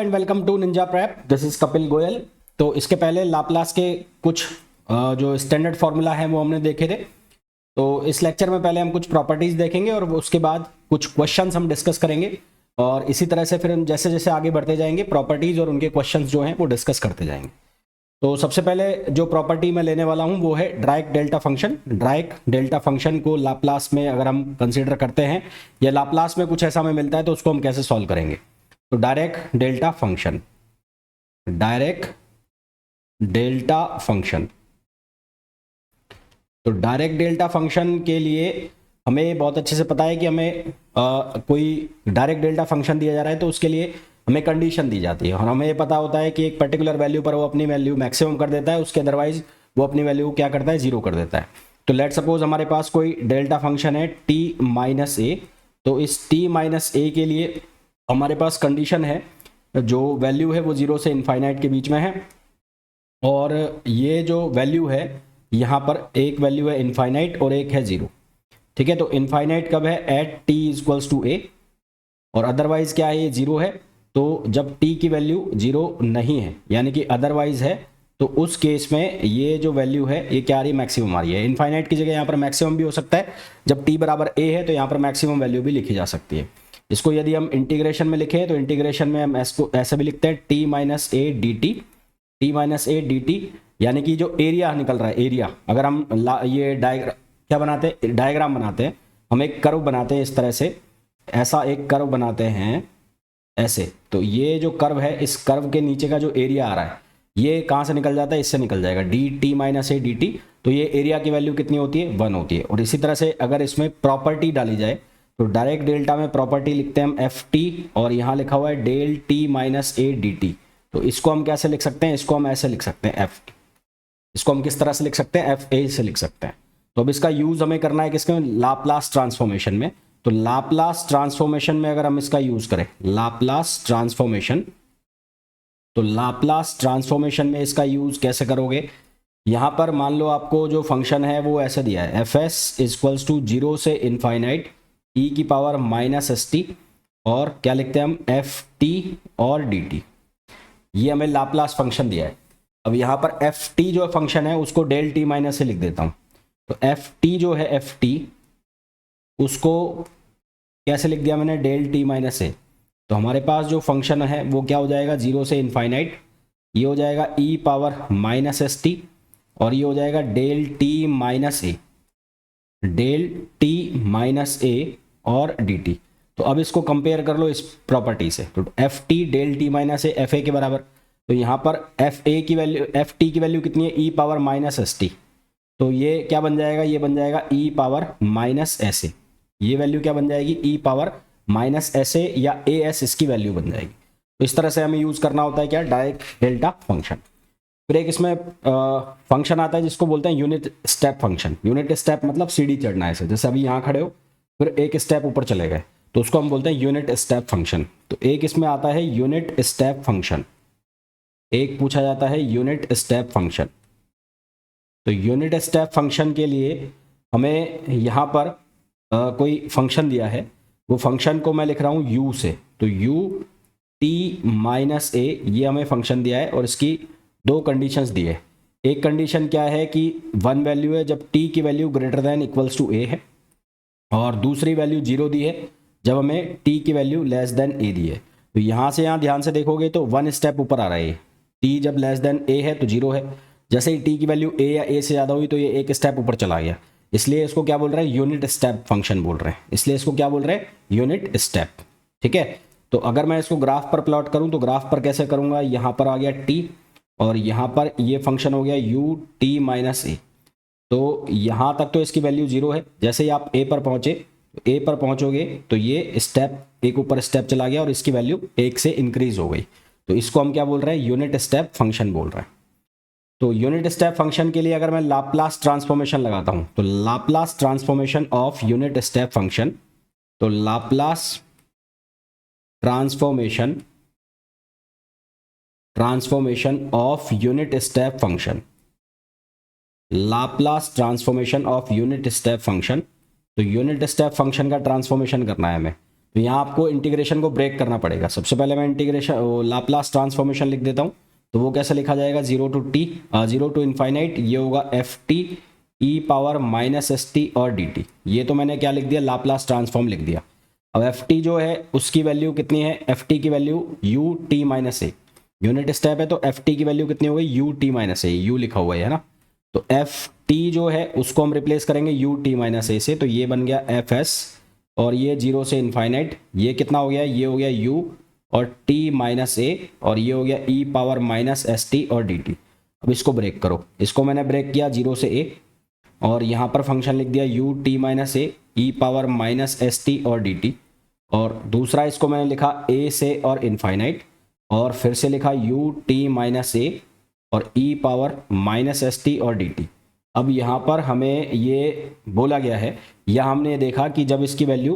And welcome to Ninja Prep. This is Kapil Goyal. तो इसके पहले लाप्लास के कुछ जो स्टैंडर्ड फार्मूला है वो हमने देखे थे। तो इस लेक्चर में पहले हम कुछ प्रॉपर्टीज देखेंगे और उसके बाद कुछ क्वेश्चंस हम डिस्कस करेंगे और इसी तरह से फिर हम जैसे जैसे आगे बढ़ते जाएंगे प्रॉपर्टीज और उनके क्वेश्चंस जो हैं वो डिस्कस करते जाएंगे। तो सबसे पहले जो प्रॉपर्टी मैं लेने वाला हूं वो है direct delta function. Direct delta function को लाप्लास में अगर हम कंसीडर करते हैं या लाप्लास में कुछ ऐसा हमें मिलता है तो उसको हम कैसे सॉल्व करेंगे। तो direct delta function, direct delta function. तो डायरेक्ट डेल्टा फंक्शन के लिए हमें बहुत अच्छे से पता है कि हमें कोई डायरेक्ट डेल्टा फंक्शन दिया जा रहा है तो उसके लिए हमें कंडीशन दी जाती है और हमें ये पता होता है कि एक पर्टिकुलर वैल्यू पर वो अपनी वैल्यू मैक्सिमम कर देता है, उसके अदरवाइज वो अपनी वैल्यू क्या करता है, जीरो कर देता है। तो लेट सपोज हमारे पास कोई डेल्टा फंक्शन है t माइनस ए। तो इस t माइनस ए के लिए हमारे पास कंडीशन है, जो वैल्यू है वो जीरो से इनफाइनाइट के बीच में है और ये जो वैल्यू है यहाँ पर एक वैल्यू है इनफाइनाइट और एक है जीरो। ठीक है, तो इनफाइनाइट कब है, एट t इक्वल्स टू ए और अदरवाइज क्या है, ये जीरो है। तो जब t की वैल्यू जीरो नहीं है यानी कि अदरवाइज है तो उस केस में ये जो वैल्यू है ये क्या आ रही है, मैक्सिमम आ रही है। इनफाइनाइट की जगह यहाँ पर मैक्सिमम भी हो सकता है। जब t बराबर a है तो यहाँ पर मैक्सिमम वैल्यू भी लिखी जा सकती है। इसको यदि हम इंटीग्रेशन में लिखें तो इंटीग्रेशन में हम इसको ऐसे भी लिखते हैं t minus a d T, यानी कि जो एरिया निकल रहा है, एरिया अगर हम ये डायग्राम बनाते हैं, हम एक कर्व बनाते हैं इस तरह से, ऐसा एक कर्व बनाते हैं ऐसे। तो ये जो कर्व है, इस कर्व के नीचे का जो एरिया आ रहा है ये कहाँ से निकल जाता है, इससे निकल जाएगा D T minus a d t. तो ये एरिया की वैल्यू कितनी होती है, 1 होती है। और इसी तरह से अगर इसमें प्रॉपर्टी डाली जाए तो डायरेक्ट डेल्टा में प्रॉपर्टी लिखते हैं हम एफ टी और यहाँ लिखा हुआ है del t minus a d t. तो इसको हम कैसे लिख सकते हैं, इसको हम ऐसे लिख सकते हैं एफ, इसको हम किस तरह से लिख सकते हैं, एफ ए से लिख सकते हैं। तो अब इसका यूज हमें करना है किसके में, लाप्लास ट्रांसफॉर्मेशन में। तो लाप्लास ट्रांसफॉर्मेशन में अगर हम इसका यूज करें, लाप्लास ट्रांसफॉर्मेशन, तो लाप्लास ट्रांसफॉर्मेशन में इसका यूज कैसे करोगे, यहां पर मान लो आपको जो फंक्शन है वो ऐसे दिया है, f s equals to zero से इनफाइनाइट ई की पावर माइनस एस टी और क्या लिखते हैं हम, एफ टी और डी टी। ये हमें लाप्लास फंक्शन दिया है। अब यहाँ पर एफ टी जो फंक्शन है उसको डेल टी माइनस से लिख देता हूँ। तो एफ टी जो है, एफ टी उसको कैसे लिख दिया मैंने, डेल टी माइनस ए। तो हमारे पास जो फंक्शन है वो क्या हो जाएगा, जीरो से इनफाइनाइट, ये हो जाएगा e power minus s T और ये हो जाएगा del t minus A, del t minus a और डी टी। तो अब इसको कंपेयर कर लो इस प्रॉपर्टी से। तो f t del t minus a f a के बराबर। तो यहाँ पर एफ ए की वैल्यू, एफ टी की वैल्यू कितनी है, e power minus s t. तो ये क्या बन जाएगा, ये बन जाएगा e power minus s a. ये वैल्यू क्या बन जाएगी, e power minus s a या ए एस, इसकी वैल्यू बन जाएगी। तो इस तरह से हमें यूज करना होता है क्या, डायरेक्ट डेल्टा फंक्शन। फिर एक इसमें फंक्शन आता है जिसको बोलते हैं unit step function. Unit step मतलब सीढ़ी चढ़ना, ऐसे जैसे अभी यहाँ खड़े हो फिर एक स्टेप ऊपर चले गए तो उसको हम बोलते हैं यूनिट स्टेप फंक्शन। तो एक इसमें आता है यूनिट स्टेप फंक्शन, एक पूछा जाता है यूनिट स्टेप फंक्शन। तो यूनिट स्टेप फंक्शन के लिए हमें यहाँ पर कोई फंक्शन दिया है, वो फंक्शन को मैं लिख रहा हूँ u से। तो u t माइनस ए, ये हमें फंक्शन दिया है और इसकी दो कंडीशंस दी है। एक कंडीशन क्या है कि वन वैल्यू है जब t की value greater than equals to a है, और दूसरी वैल्यू जीरो दी है जब हमें t की वैल्यू लेस देन a दी है। तो यहाँ से यहाँ ध्यान से देखोगे तो वन स्टेप ऊपर आ रहा है, t जब लेस देन a है तो जीरो है, जैसे ही t की वैल्यू a या a से ज़्यादा हुई तो ये एक स्टेप ऊपर चला गया, इसलिए इसको क्या बोल रहे हैं, यूनिट स्टेप फंक्शन बोल रहे हैं। इसलिए इसको क्या बोल रहे हैं, यूनिट स्टेप। ठीक है, तो अगर मैं इसको ग्राफ पर प्लॉट करूं तो ग्राफ पर कैसे करूंगा, यहाँ पर आ गया t और यहाँ पर ये फंक्शन हो गया u t माइनस ए। तो यहाँ तक तो इसकी वैल्यू जीरो है, जैसे ही आप a पर पहुँचे, a पर पहुँचोगे तो ये स्टेप एक ऊपर स्टेप चला गया और इसकी वैल्यू एक से इंक्रीज हो गई। तो इसको हम क्या बोल रहे हैं, यूनिट स्टेप फंक्शन बोल रहे हैं। तो यूनिट स्टेप फंक्शन के लिए अगर मैं लाप्लास ट्रांसफॉर्मेशन लगाता हूं तो Laplace transformation of unit step function, तो Laplace transformation of unit step function, Laplace transformation of unit step function. तो यूनिट स्टेप फंक्शन का ट्रांसफॉर्मेशन करना है हमें। तो यहाँ आपको इंटीग्रेशन को ब्रेक करना पड़ेगा। सबसे पहले मैं इंटीग्रेशन लाप्लास ट्रांसफॉर्मेशन लिख देता हूँ। तो वो कैसे लिखा जाएगा, 0 टू इनफाइनाइट, ये होगा F T e power minus s T और डी टी। ये तो मैंने क्या लिख दिया, लाप्लास ट्रांसफॉर्म लिख दिया। अब एफ टी जो है उसकी वैल्यू कितनी है, एफ टी की वैल्यू यू टी माइनस ए, यूनिट स्टेप है तो एफ टी की वैल्यू कितनी हो गई, U T minus A, you लिखा हुआ है ना। तो एफ टी जो है उसको हम रिप्लेस करेंगे यू टी माइनस ए से, तो ये बन गया एफ एस, और ये 0 से इनफाइनाइट, ये कितना हो गया, ये हो गया u और t माइनस ए, और ये हो गया e power minus s T और डी टी। अब इसको ब्रेक करो, इसको मैंने ब्रेक किया 0 से a, और यहाँ पर फंक्शन लिख दिया u t माइनस ए ई पावर माइनस एस टी और डी टी, और दूसरा इसको मैंने लिखा a से और इनफाइनाइट, और फिर से लिखा u t माइनस ए और e power minus s T और डी टी। अब यहाँ पर हमें ये बोला गया है, या हमने देखा कि जब इसकी वैल्यू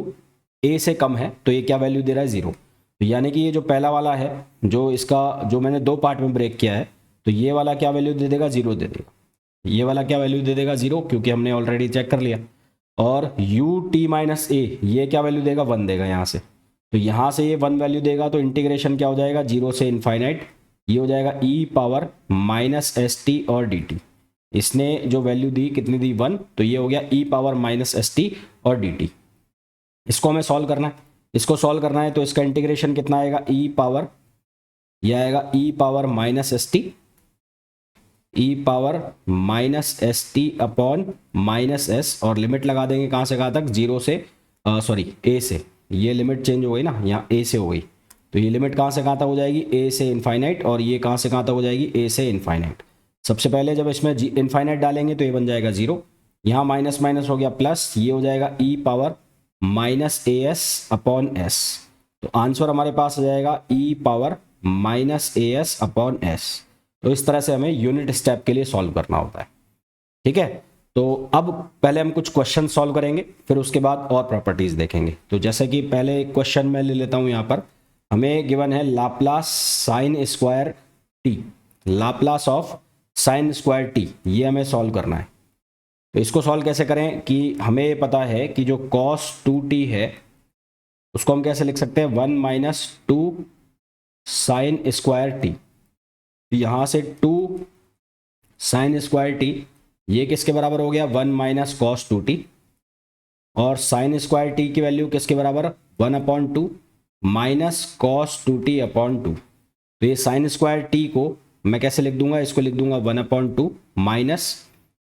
a से कम है तो ये क्या वैल्यू दे रहा है, 0। तो यानी कि ये जो पहला वाला है, जो इसका जो मैंने 2 पार्ट में ब्रेक किया है, तो ये वाला क्या वैल्यू दे देगा, 0 दे देगा। ये वाला क्या वैल्यू दे देगा, 0, क्योंकि हमने ऑलरेडी चेक कर लिया। और यू टी माइनस ए ये क्या वैल्यू देगा, 1 देगा यहाँ से। तो यहाँ से ये 1 वैल्यू देगा, तो इंटीग्रेशन क्या हो जाएगा, 0 से इनफाइनाइट, ये हो जाएगा e power minus s T और डी टी। इसने जो वैल्यू दी कितनी दी, 1, तो ये हो गया e power minus s T और डी टी। इसको हमें सॉल्व करना है, इसको सॉल्व करना है तो इसका इंटीग्रेशन कितना आएगा, e पावर, यह आएगा e power minus s t, e power minus s t upon minus s, और लिमिट लगा देंगे कहाँ से कहाँ तक, 0 से a से, ये लिमिट चेंज हो गई ना, यहाँ a से हो गई, तो ये लिमिट कहाँ से कहाँ तक हो जाएगी, a से इनफाइनाइट, और ये कहाँ से कहाँ तक हो जाएगी, a से इनफाइनाइट। सबसे पहले जब इसमें इनफाइनाइट डालेंगे तो ये बन जाएगा 0, यहाँ माइनस माइनस हो गया प्लस, ये हो जाएगा e power minus A S upon S. तो आंसर हमारे पास आ जाएगा e power minus A S upon S. तो इस तरह से हमें यूनिट स्टेप के लिए सॉल्व करना होता है, ठीक है। तो अब पहले हम कुछ क्वेश्चन सॉल्व करेंगे, फिर उसके बाद और प्रॉपर्टीज देखेंगे। तो जैसे कि पहले एक क्वेश्चन मैं ले लेता हूँ, यहाँ पर हमें गिवन है Laplace sine square T, Laplace of sine square T, ये हमें सॉल्व करना है। तो इसको सॉल्व कैसे करें कि हमें पता है कि जो cos 2t है उसको हम कैसे लिख सकते हैं, 1 माइनस 2 साइन स्क्वायर टी। यहाँ से 2 साइन स्क्वायर टी ये किसके बराबर हो गया, 1 माइनस कॉस 2t, और साइन स्क्वायर टी की वैल्यू किसके बराबर, 1/2 माइनस कॉस 2t अपॉन 2। तो ये साइन स्क्वायर टी को मैं कैसे लिख दूंगा, इसको लिख दूंगा 1/2 माइनस,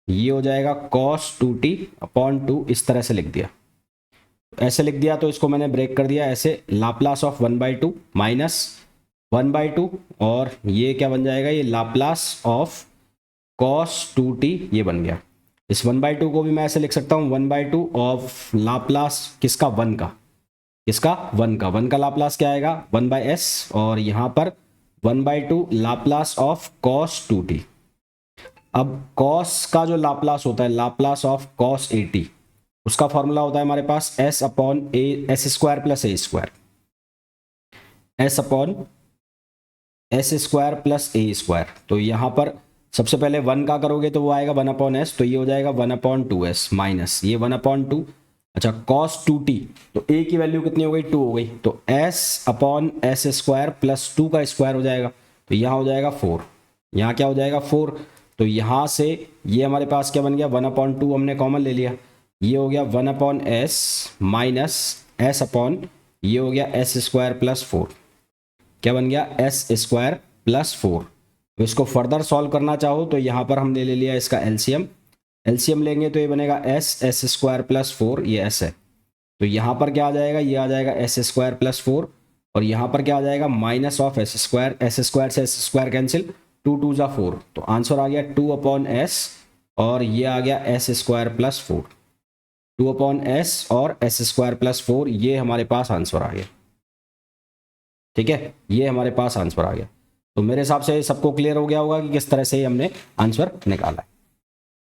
ये हो जाएगा cos 2t अपॉन 2, इस तरह से लिख दिया। ऐसे लिख दिया तो इसको मैंने ब्रेक कर दिया ऐसे, लाप्लास ऑफ 1/2 माइनस 1/2, और ये क्या बन जाएगा, ये लाप्लास ऑफ cos 2t, ये बन गया। इस 1/2 को भी मैं ऐसे लिख सकता हूँ 1/2 ऑफ लाप्लास किसका, 1 का, किसका 1 का लाप्लास क्या आएगा, 1/s, और यहाँ पर 1/2 लाप्लास ऑफ cos 2t। अब cos का जो लाप्लास होता है, लाप्लास ऑफ cos 80, उसका फॉर्मूला होता है हमारे पास s upon a, s square plus a square, s upon s square plus a square. तो यहाँ पर सबसे पहले 1 का करोगे तो वो आएगा 1/s, तो ये हो जाएगा 1/2s माइनस ये 1/2। अच्छा cos 2t, तो a की वैल्यू कितनी हो गई, 2 हो गई, तो s upon s square plus 2 का स्क्वायर हो जाएगा, तो यहाँ हो जाएगा 4, यहाँ क्या हो जाएगा 4। तो यहाँ से ये हमारे पास क्या बन गया, 1/2 हमने कॉमन ले लिया, ये हो गया 1/s माइनस s अपॉन ये हो गया s स्क्वायर प्लस 4, क्या बन गया, s स्क्वायर प्लस 4। तो इसको फर्दर सॉल्व करना चाहो तो यहाँ पर हमने ले लिया इसका एलसीएम लेंगे तो ये बनेगा एस स्क्वायर प्लस 4, ये s है, तो यहाँ पर क्या आ जाएगा, ये आ जाएगा एस स्क्वायर प्लस 4, और यहाँ पर क्या आ जाएगा माइनस ऑफ एस स्क्वायर से एस स्क्वायर कैंसिल, 2 2 जा 4, तो आंसर आ गया 2/s, और ये आ गया एस स्क्वायर प्लस 4, 2/s और एस स्क्वायर प्लस 4, ये हमारे पास आंसर आ गया, ठीक है, ये हमारे पास आंसर आ गया। तो मेरे हिसाब से सबको क्लियर हो गया होगा कि किस तरह से हमने आंसर निकाला है,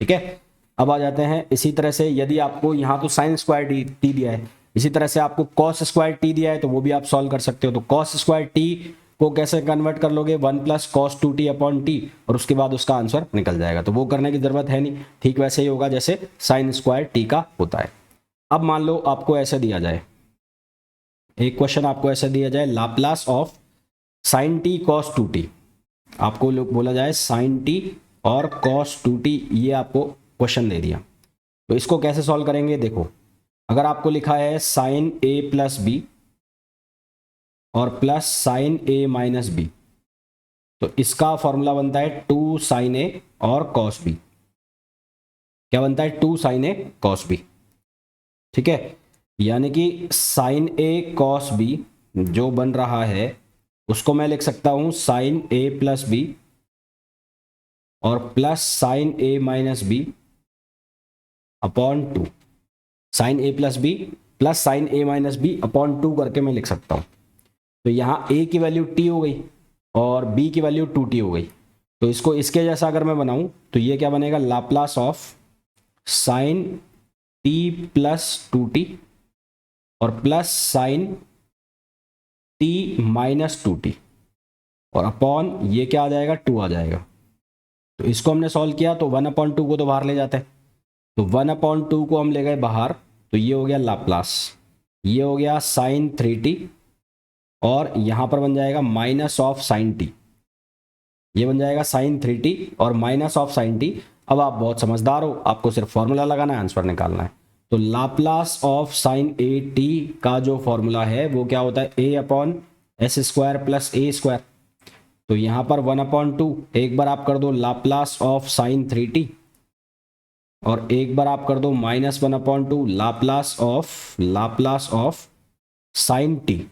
ठीक है। अब आ जाते हैं इसी तरह से, यदि आपको यहाँ तो साइन स्क्वायर टी दिया है, इसी तरह से आपको कॉस स्क्वायर टी दिया है तो वो भी आप सॉल्व कर सकते हो। तो कॉस स्क्वायर टी को कैसे कन्वर्ट कर लोगे, 1 plus cos 2t upon T, और उसके बाद उसका आंसर निकल जाएगा, तो वो करने की जरूरत है नहीं, ठीक वैसे ही होगा जैसे साइन स्क्वायर टी का होता है। अब मान लो आपको ऐसे दिया जाए एक क्वेश्चन आपको ऐसा दिया जाए, Laplace of sine T cos 2t, आपको बोला जाए साइन टी और कॉस 2t, ये आपको क्वेश्चन दे दिया, तो इसको कैसे सॉल्व करेंगे? देखो, अगर आपको लिखा है साइन ए प्लस बी और प्लस साइन ए माइनस बी, तो इसका फॉर्मूला बनता है 2 साइन ए और कॉस बी। क्या बनता है? 2 साइन ए कॉस बी। ठीक है, यानी कि साइन ए कॉस बी जो बन रहा है उसको मैं लिख सकता हूं साइन ए प्लस बी और प्लस साइन ए माइनस बी अपॉन 2। साइन ए प्लस बी प्लस साइन ए माइनस बी अपॉन 2 करके मैं लिख सकता हूं। तो यहाँ a की वैल्यू t हो गई और b की वैल्यू 2t हो गई। तो इसको इसके जैसा अगर मैं बनाऊं तो ये क्या बनेगा? Laplace of sine t plus 2t और plus sign t minus 2t और अपॉन ये क्या आ जाएगा? 2 आ जाएगा। तो इसको हमने सॉल्व किया तो 1/2 को तो बाहर ले जाते हैं, तो 1/2 को हम ले गए बाहर, तो ये हो गया लाप्लास, ये हो गया साइन 3t और यहाँ पर बन जाएगा माइनस ऑफ साइन टी, ये बन जाएगा साइन 3t और माइनस ऑफ साइन टी। अब आप बहुत समझदार हो, आपको सिर्फ फॉर्मूला लगाना है, आंसर निकालना है। तो Laplace of sine A T का जो फॉर्मूला है वो क्या होता है? a upon s square plus a square. तो यहाँ पर 1/2 एक बार आप कर दो लाप्लास ऑफ साइन 3t और एक बार आप कर दो minus 1/2 Laplace of sine T,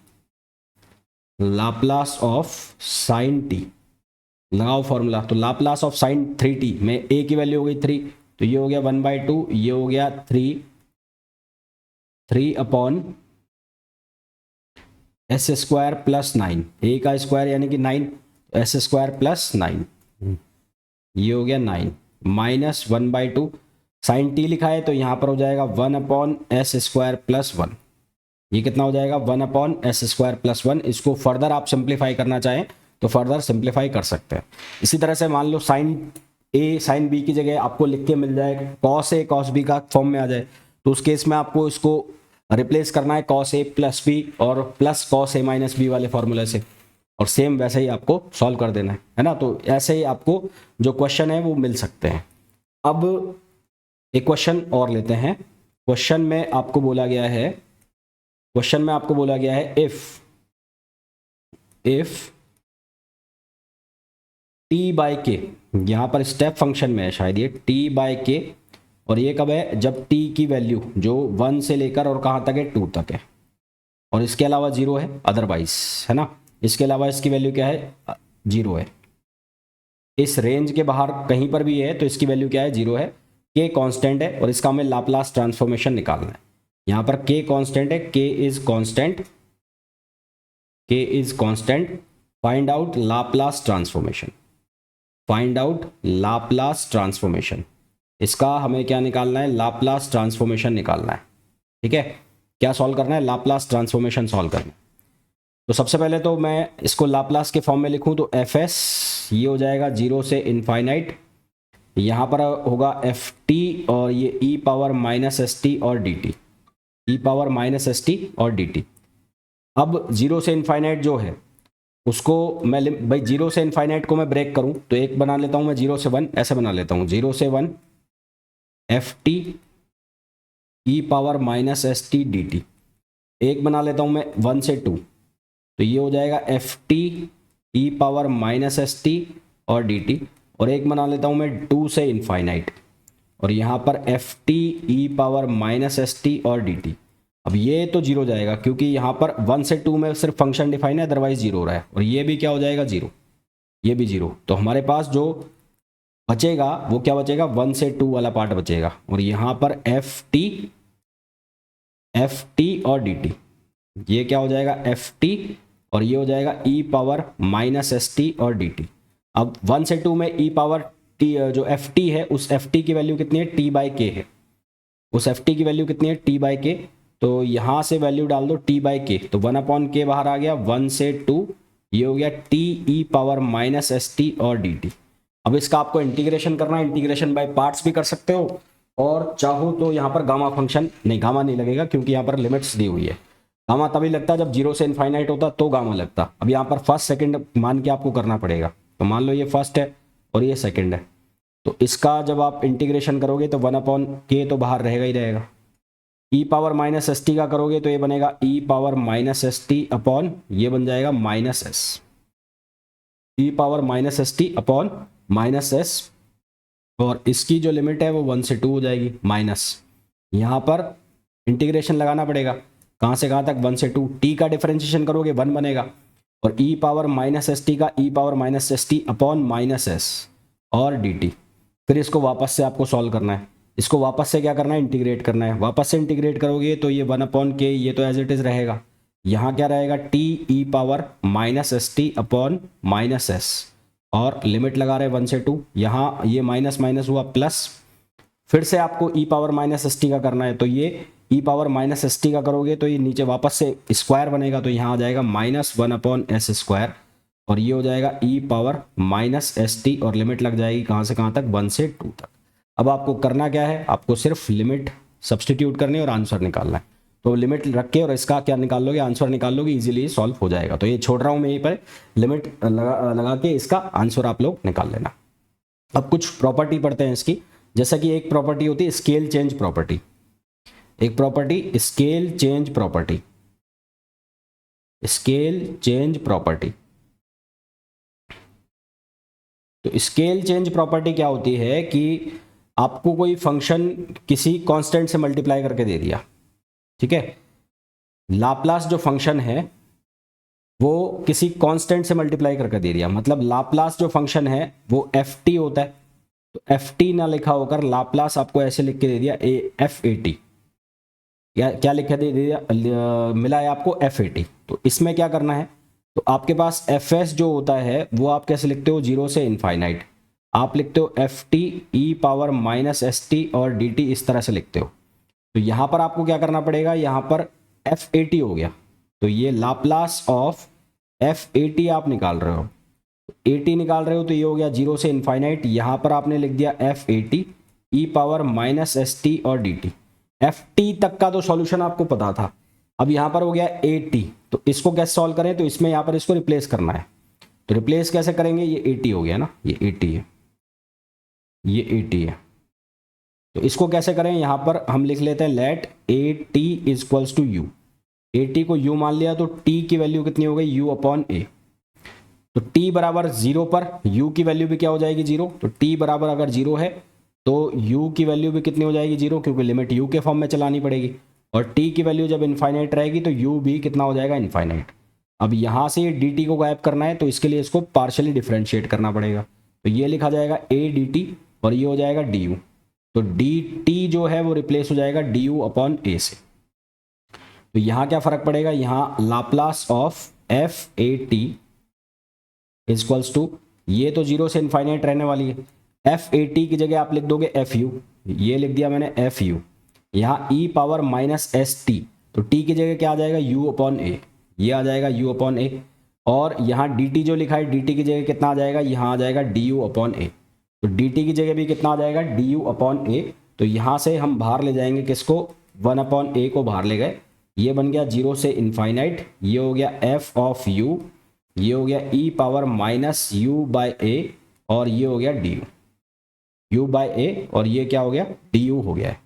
Laplace of sine T. लगाओ फॉर्मूला, तो लाप्लास ऑफ साइन 3t में a की वैल्यू हो गई 3, तो ये हो गया 1/2, ये हो गया 3 upon s square plus 9, a का स्क्वायर यानी कि 9, एस स्क्वायर प्लस 9, ये हो गया 9 माइनस 1/2 साइन t लिखा है तो यहाँ पर हो जाएगा 1 अपॉन एस स्क्वायर प्लस 1। ये कितना हो जाएगा? 1 अपॉन एस स्क्वायर प्लस 1। इसको फर्दर आप सिंप्लीफाई करना चाहें तो फर्दर सिंप्लीफाई कर सकते हैं। इसी तरह से मान लो साइन ए साइन बी की जगह आपको लिख के मिल जाए कॉस ए कॉस बी का फॉर्म में आ जाए, तो उस केस में आपको इसको रिप्लेस करना है कॉस ए प्लस बी और plus cos A minus B वाले फॉर्मूले से, और सेम वैसे ही आपको सॉल्व कर देना है ना। तो ऐसे ही आपको जो क्वेश्चन है वो मिल सकते हैं। अब एक क्वेश्चन और लेते हैं। क्वेश्चन में आपको बोला गया है इफ टी बाई के, यहाँ पर स्टेप फंक्शन में है शायद ये टी बाई के, और ये कब है? जब टी की वैल्यू जो 1 से लेकर और कहाँ तक है? 2 तक है, और इसके अलावा 0 है अदरवाइज, है ना। इसके अलावा इसकी वैल्यू क्या है? 0 है। इस रेंज के बाहर कहीं पर भी है तो इसकी वैल्यू क्या है? 0 है। के कांस्टेंट है और इसका हमें लाप्लास ट्रांसफॉर्मेशन निकालना है। यहाँ पर के कांस्टेंट है, के is constant, find out Laplace transformation. इसका हमें क्या निकालना है? लाप्लास ट्रांसफॉर्मेशन निकालना है। ठीक है, क्या सॉल्व करना है? लाप्लास ट्रांसफॉर्मेशन सॉल्व करना है। तो सबसे पहले तो मैं इसको लाप्लास के फॉर्म में लिखूं तो एफ एस, ये हो जाएगा 0 से इनफाइनाइट, यहाँ पर होगा एफ टी और ये e power minus s T और डी टी, अब 0 से इनफाइनाइट जो है उसको मैं भाई 0 से इनफाइनाइट को मैं ब्रेक करूं तो एक बना लेता हूं मैं 0 से 1, ऐसे बना लेता हूं 0 से 1 F T e power minus s T D T. एक बना लेता हूं मैं 1 से 2, तो ये हो जाएगा F T e power minus s T और डी टी, और एक बना लेता हूं मैं 2 से इनफाइनाइट, और यहाँ पर F T e power minus s T और डी टी। अब ये तो 0 जाएगा क्योंकि यहाँ पर 1 से 2 में सिर्फ फंक्शन डिफाइन है, अदरवाइज 0 हो रहा है, और ये भी क्या हो जाएगा? 0, ये भी 0। तो हमारे पास जो बचेगा वो क्या बचेगा? 1 से 2 वाला पार्ट बचेगा, और यहाँ पर एफ टी और डी टी, ये क्या हो जाएगा? एफ टी, और ये हो जाएगा e power minus s T और डी टी। अब 1 से 2 में ई पावर टी जो एफ टी है उस एफ टी की वैल्यू कितनी है? टी बाई के है, उस एफ टी की वैल्यू कितनी है? टी बाई के। तो यहाँ से वैल्यू डाल दो टी बाई के, तो 1 अपॉन के बाहर आ गया, 1 से 2, ये हो गया T e power minus s T और डी टी। अब इसका आपको इंटीग्रेशन करना है, इंटीग्रेशन बाय पार्ट्स भी कर सकते हो, और चाहो तो यहाँ पर गामा फंक्शन, नहीं गामा नहीं लगेगा क्योंकि यहाँ पर लिमिट्स दी हुई है, गामा तभी लगता है जब जीरो से इनफाइनाइट होता तो गामा लगता। अब यहाँ पर फर्स्ट सेकंड मान के आपको करना पड़ेगा। तो मान लो ये फर्स्ट है और ये सेकंड है, तो इसका जब आप इंटीग्रेशन करोगे तो 1/k तो बाहर रहेगा ही रहेगा। e power minus s T का करोगे तो ये बनेगा e power minus s t upon ये बन जाएगा minus S, e power minus s t upon minus s, और इसकी जो लिमिट है वो 1 से 2 हो जाएगी माइनस। यहाँ पर इंटीग्रेशन लगाना पड़ेगा, कहाँ से कहाँ तक 1 से 2, t का डिफरेंशिएशन करोगे 1 बनेगा, और e power minus s T का e power minus s t upon minus s और dt। फिर इसको वापस से आपको सॉल्व करना है, इसको वापस से क्या करना है, इंटीग्रेट करना है। वापस से इंटीग्रेट करोगे तो ये 1/k ये तो एज इट इज़ रहेगा, यहाँ क्या रहेगा t e power minus s t upon minus s, और लिमिट लगा रहे 1 से 2, यहाँ ये माइनस माइनस हुआ प्लस, फिर से आपको e power minus s T का करना है, तो ये e power minus s T का करोगे तो ये नीचे वापस से स्क्वायर बनेगा, तो यहाँ आ जाएगा -1/s², और ये हो जाएगा e power minus s T, और लिमिट लग जाएगी कहाँ से कहाँ तक, 1 से 2 तक। अब आपको करना क्या है, आपको सिर्फ लिमिट सब्सटीट्यूट करनी है और आंसर निकालना है। तो लिमिट रख के और इसका क्या निकाल लोगे, आंसर निकाल लोगे, इजीली सॉल्व हो जाएगा। तो ये छोड़ रहा हूँ मैं यहीं पर, लिमिट लगा के इसका आंसर आप लोग निकाल लेना। अब कुछ प्रॉपर्टी पढ़ते हैं इसकी, जैसा कि एक प्रॉपर्टी होती है स्केल चेंज प्रॉपर्टी, एक property scale change property, scale change property. तो स्केल चेंज प्रॉपर्टी क्या होती है कि आपको कोई फंक्शन किसी कांस्टेंट से मल्टीप्लाई करके दे दिया, ठीक है, लाप्लास जो फंक्शन है वो किसी कांस्टेंट से मल्टीप्लाई करके दे दिया, मतलब लाप्लास जो फंक्शन है वो एफ टी होता है, तो एफ टी ना लिखा होकर लाप्लास आपको ऐसे लिख के दे दिया एफ ए टी, या क्या लिखा दे दिया, मिला है आपको एफ ए टी। तो इसमें क्या करना है, तो आपके पास एफ एस जो होता है वो आप कैसे लिखते हो, 0 से इनफाइनाइट, आप लिखते हो F T e power minus s T और डी टी, इस तरह से लिखते हो। तो यहाँ पर आपको क्या करना पड़ेगा, यहाँ पर एफ ए टी हो गया, तो ये Laplace of f a T आप निकाल रहे हो, ए टी निकाल रहे हो तो ये हो गया 0 से इनफाइनाइट, यहाँ पर आपने लिख दिया F a T e power minus s T और डी टी। एफ टी तक का तो सॉल्यूशन आपको पता था, अब यहाँ पर हो गया ए टी, तो इसको कैसे सॉल्व करें, तो इसमें यहाँ पर इसको रिप्लेस करना है। तो रिप्लेस कैसे करेंगे, ये ए टी हो गया ना, ये ए टी है, ये ए टी है, तो इसको कैसे करें, यहाँ पर हम लिख लेते हैं let a t is equals to u, a t को यू मान लिया तो टी की वैल्यू कितनी हो गई, यू अपॉन ए। तो t बराबर 0 पर u की वैल्यू भी क्या हो जाएगी 0, तो t बराबर अगर 0 है तो u की वैल्यू भी कितनी हो जाएगी 0, क्योंकि लिमिट u के फॉर्म में चलानी पड़ेगी, और t की वैल्यू जब इनफाइनाइट रहेगी तो u भी कितना हो जाएगा, इनफाइनाइट। अब यहाँ से dt को गायब करना है तो इसके लिए इसको पार्शियली डिफरेंशिएट करना पड़ेगा, तो ये लिखा जाएगा a dt और ये हो जाएगा du, तो dt जो है वो रिप्लेस हो जाएगा du अपॉन a से। तो यहाँ क्या फर्क पड़ेगा, यहाँ Laplace of f a t equals to, ये तो 0 से इनफाइनाइट रहने वाली है, एफ ए टी की जगह आप लिख दोगे एफ यू, ये लिख दिया मैंने एफ यू, यहाँ ई पावर माइनस एस टी, तो टी की जगह क्या आ जाएगा, यू अपॉन ए, ये आ जाएगा यू अपॉन ए, और यहाँ डी टी जो लिखा है डी टी की जगह कितना आ जाएगा, यहाँ आ जाएगा डी यू अपॉन ए, तो डी टी की जगह भी कितना आ जाएगा, डी यू अपॉन ए। तो यहाँ से हम बाहर ले जाएंगे किसको, 1/a को बाहर ले गए, ये बन गया 0 से इनफाइनाइट, ये हो गया एफ ऑफ यू, ये हो गया ई पावर माइनस यू बाय ए, और ये हो गया डी यू, यू बाय ए, और ये क्या हो गया, डी यू हो गया है,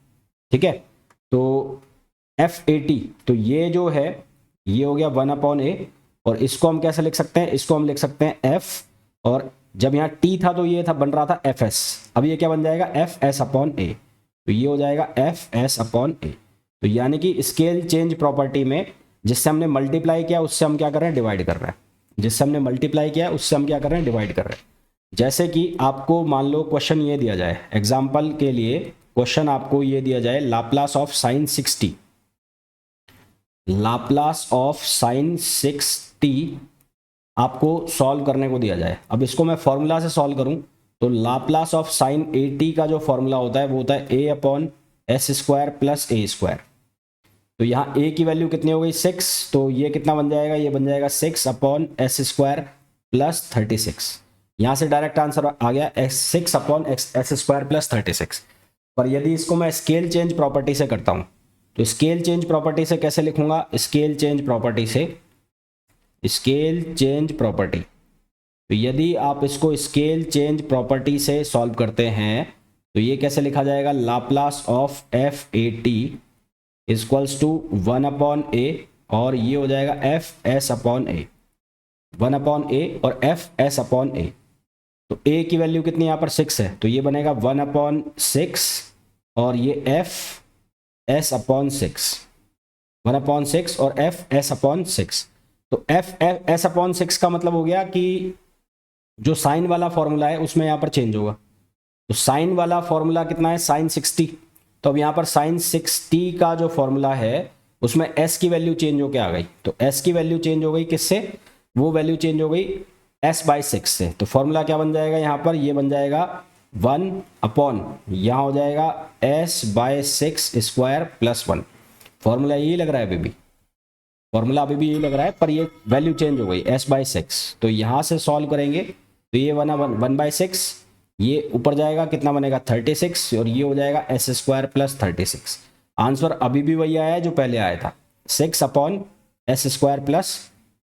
ठीक है। तो एफ ए टी, तो ये जो है ये हो गया 1/a, और इसको हम कैसे लिख सकते हैं, इसको हम लिख सकते हैं एफ, और जब यहाँ टी था तो ये था बन रहा था एफ एस, अब ये क्या बन जाएगा, एफ एस अपॉन ए, तो ये हो जाएगा एफ एस अपॉन ए। तो यानी कि स्केल चेंज प्रॉपर्टी में जिससे हमने मल्टीप्लाई किया उससे हम क्या कर रहे हैं, डिवाइड कर रहे हैं, जिससे हमने मल्टीप्लाई किया उससे हम क्या कर रहे हैं, डिवाइड कर रहे हैं। जैसे कि आपको मान लो क्वेश्चन ये दिया जाए, एग्जाम्पल के लिए क्वेश्चन आपको ये दिया जाए, Laplace of sine 6t, Laplace of sine 6t आपको सॉल्व करने को दिया जाए। अब इसको मैं फॉर्मूला से सॉल्व करूं तो लाप्लास ऑफ साइन 80 का जो फॉर्मूला होता है वो होता है a upon s square plus a square. तो यहाँ a की वैल्यू कितनी हो गई 6, तो ये कितना बन जाएगा, ये बन जाएगा 6 अपॉन एस स्क्वायर प्लस 36। यहाँ से डायरेक्ट आंसर आ गया 6 अपॉन एस स्क्वायर प्लस 36। पर यदि इसको मैं स्केल चेंज प्रॉपर्टी से करता हूँ तो स्केल चेंज प्रॉपर्टी से कैसे लिखूंगा, स्केल चेंज प्रॉपर्टी से, स्केल चेंज प्रॉपर्टी। तो यदि आप इसको स्केल चेंज प्रॉपर्टी से सॉल्व करते हैं तो ये कैसे लिखा जाएगा, Laplace of f a t equals to 1/a, और ये हो जाएगा एफ एस अपॉन ए, 1/a और एफ एस अपॉन ए। तो a की वैल्यू कितनी यहाँ पर 6 है, तो ये बनेगा 1/6 और ये एफ एस अपॉन 6, 1/6 और एफ एस अपॉन 6। तो एफ एस अपॉन 6 का मतलब हो गया कि जो साइन वाला फॉर्मूला है उसमें यहाँ पर चेंज होगा। तो साइन वाला फॉर्मूला कितना है, साइन 60। तो अब यहाँ पर साइन 60 का जो फॉर्मूला है उसमें s की वैल्यू चेंज होकर आ गई। तो s की वैल्यू चेंज हो गई किससे, वो वैल्यू चेंज हो गई s/6 से। तो फॉर्मूला क्या बन जाएगा यहाँ पर, ये बन जाएगा 1 अपॉन, यहाँ हो जाएगा s/6 स्क्वायर प्लस 1। फॉर्मूला यही लग रहा है अभी भी, फॉर्मूला अभी भी यही लग रहा है, पर ये वैल्यू चेंज हो गई s/6। तो यहाँ से सॉल्व करेंगे तो ये 1/6, ये ऊपर जाएगा कितना बनेगा 36, और ये हो जाएगा s स्क्वायर प्लस 36। आंसर अभी भी वही आया है जो पहले आया था, 6/s स्क्वायर प्लस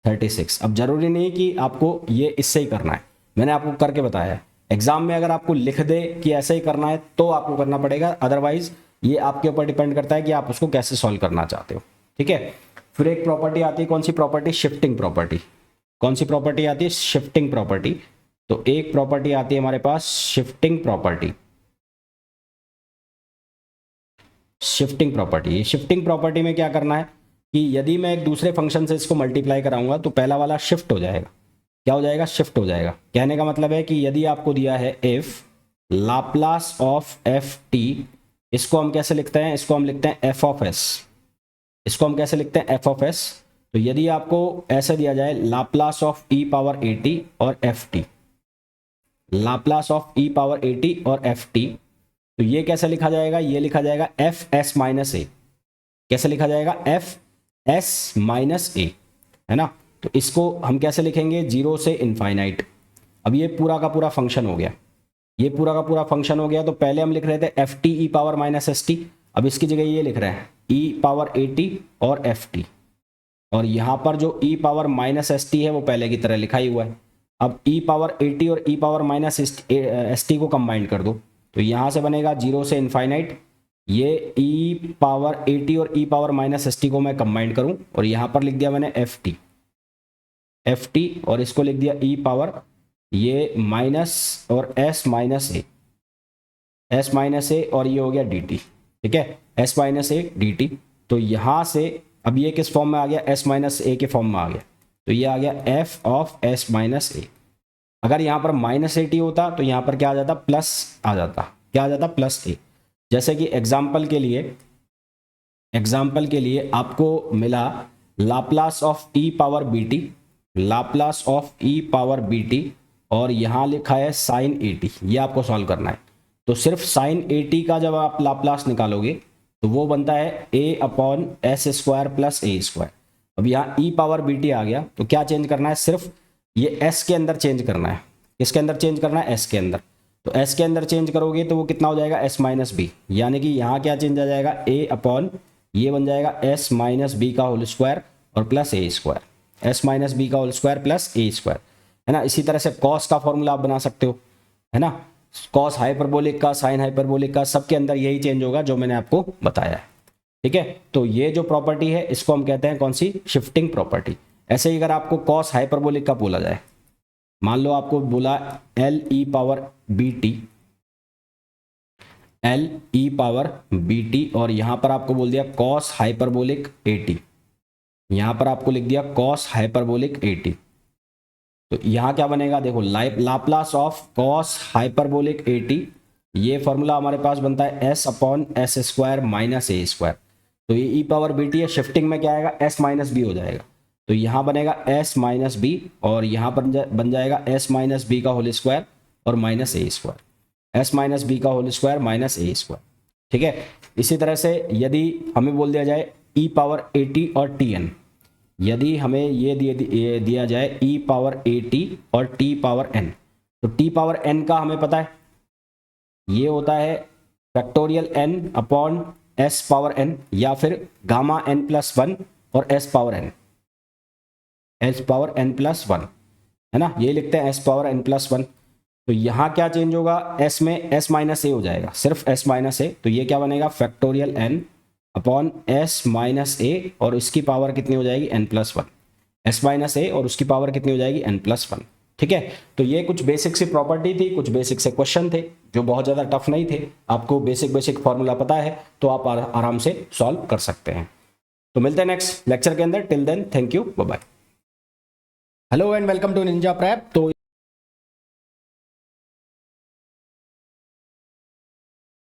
36। अब जरूरी नहीं कि आपको ये इससे ही करना है, मैंने आपको करके बताया है। एग्जाम में अगर आपको लिख दे कि ऐसे ही करना है तो आपको करना पड़ेगा, अदरवाइज ये आपके ऊपर डिपेंड करता है कि आप उसको कैसे सॉल्व करना चाहते हो। ठीक है, फिर एक प्रॉपर्टी आती है, कौन सी प्रॉपर्टी, शिफ्टिंग प्रॉपर्टी। कौन सी प्रॉपर्टी आती है, शिफ्टिंग प्रॉपर्टी। तो एक प्रॉपर्टी आती है हमारे पास शिफ्टिंग प्रॉपर्टी, शिफ्टिंग प्रॉपर्टी। ये शिफ्टिंग प्रॉपर्टी में क्या करना है कि यदि मैं एक दूसरे फंक्शन से इसको मल्टीप्लाई कराऊंगा तो पहला वाला शिफ्ट हो जाएगा। क्या हो जाएगा, शिफ्ट हो जाएगा। कहने का मतलब है कि यदि आपको दिया है if Laplace of F T, इसको हम कैसे लिखते हैं, इसको हम लिखते हैं एफ ऑफ एस, इसको हम कैसे लिखते हैं एफ ऑफ एस। तो यदि आपको ऐसे दिया जाए Laplace of e power a t और f t, Laplace of e power a t और एफ टी, तो ये कैसे लिखा जाएगा, ये लिखा जाएगा एफ एस माइनस ए। कैसे लिखा जाएगा, एफ एस माइनस ए, है ना। तो इसको हम कैसे लिखेंगे, 0 से इनफाइनाइट। अब ये पूरा का पूरा फंक्शन हो गया, ये पूरा का पूरा फंक्शन हो गया। तो पहले हम लिख रहे थे F T e power minus s T, अब इसकी जगह ये लिख रहे हैं ई पावर ए टी और एफ टी, और यहाँ पर जो ई पावर माइनस एस टी है वो पहले की तरह लिखा ही हुआ है। अब ई पावर ए टी और ई पावर माइनस एस टी को कंबाइन कर दो, तो यहाँ से बनेगा 0 से इनफाइनाइट। ये ई पावर ए टी और ई पावर माइनस एस टी को मैं कंबाइन करूँ और यहाँ पर लिख दिया मैंने एफ टी, और इसको लिख दिया ई पावर ये माइनस और एस माइनस ए, और ये हो गया डी टी। ठीक है, S minus a d t. तो यहाँ से अब ये किस फॉर्म में आ गया, एस माइनस ए के फॉर्म में आ गया। तो ये आ गया एफ ऑफ एस माइनस ए। अगर यहाँ पर माइनस ए टी होता तो यहाँ पर क्या आ जाता, प्लस आ जाता। क्या आ जाता, प्लस ए। जैसे कि एग्जाम्पल के लिए आपको मिला Laplace of e power b t, Laplace of e power b t, और यहाँ लिखा है साइन ए टी। ये आपको सॉल्व करना है। तो सिर्फ साइन ए टी का जब आप लाप्लास निकालोगे तो वो बनता है ए upon s square plus a square. अब यहाँ ई पावर बी टी आ गया, तो क्या चेंज करना है, सिर्फ ये एस के अंदर चेंज करना है। किसके अंदर चेंज करना है, एस के अंदर। तो एस के अंदर चेंज करोगे तो वो कितना हो जाएगा, एस माइनस बी, यानी कि यहाँ क्या चेंज आ जाएगा, ए अपॉन ये बन जाएगा एस माइनस बी का होल स्क्वायर और plus a square, S minus B का whole square plus a square, है ना। इसी तरह से कॉस का फॉर्मूला आप बना सकते हो, है ना। कॉस हाइपरबोलिक का, साइन हाइपरबोलिक का, सबके अंदर यही चेंज होगा जो मैंने आपको बताया है। ठीक है, तो ये जो प्रॉपर्टी है इसको हम कहते हैं कौन सी, शिफ्टिंग प्रॉपर्टी। ऐसे ही अगर आपको कॉस हाइपरबोलिक का बोला जाए, मान लो आपको बोला L e power b t, L e power b t, और यहां पर आपको बोल दिया कॉस हाइपरबोलिक ए टी, यहां पर आपको लिख दिया कॉस हाइपरबोलिक ए टी। तो यहाँ क्या बनेगा, देखो Laplace of cos hyperbolic a t, ये फॉर्मूला हमारे पास बनता है s upon s square minus a square. तो ये ई पावर बी टी है, शिफ्टिंग में क्या आएगा, एस माइनस बी हो जाएगा। तो यहाँ बनेगा एस माइनस बी, और यहाँ पर बन जाएगा एस माइनस बी का होल स्क्वायर और minus a square, S minus B का whole square minus a square. ठीक है, इसी तरह से यदि हमें बोल दिया जाए ई पावर ए टी और टी एन, यदि हमें ये दिया जाए ई पावर ए टी और टी पावर एन, तो टी पावर एन का हमें पता है ये होता है factorial n upon s power n, या फिर गामा एन प्लस वन और s power n, s power n plus one, है ना, ये लिखते हैं s power n plus one. तो यहाँ क्या चेंज होगा, एस में एस माइनस ए हो जाएगा, सिर्फ एस माइनस ए, तो ये क्या बनेगा factorial n upon s minus a, और इसकी पावर कितनी हो जाएगी n plus one, s minus a और उसकी पावर कितनी हो जाएगी एन प्लस वन। ठीक है, तो ये कुछ बेसिक सी प्रॉपर्टी थी, कुछ बेसिक से क्वेश्चन थे जो बहुत ज़्यादा टफ नहीं थे, आपको बेसिक बेसिक फॉर्मूला पता है तो आप आराम से सॉल्व कर सकते हैं। तो मिलते हैं नेक्स्ट लेक्चर के अंदर, till then thank you, bye bye. Hello and welcome to Ninja Prep. तो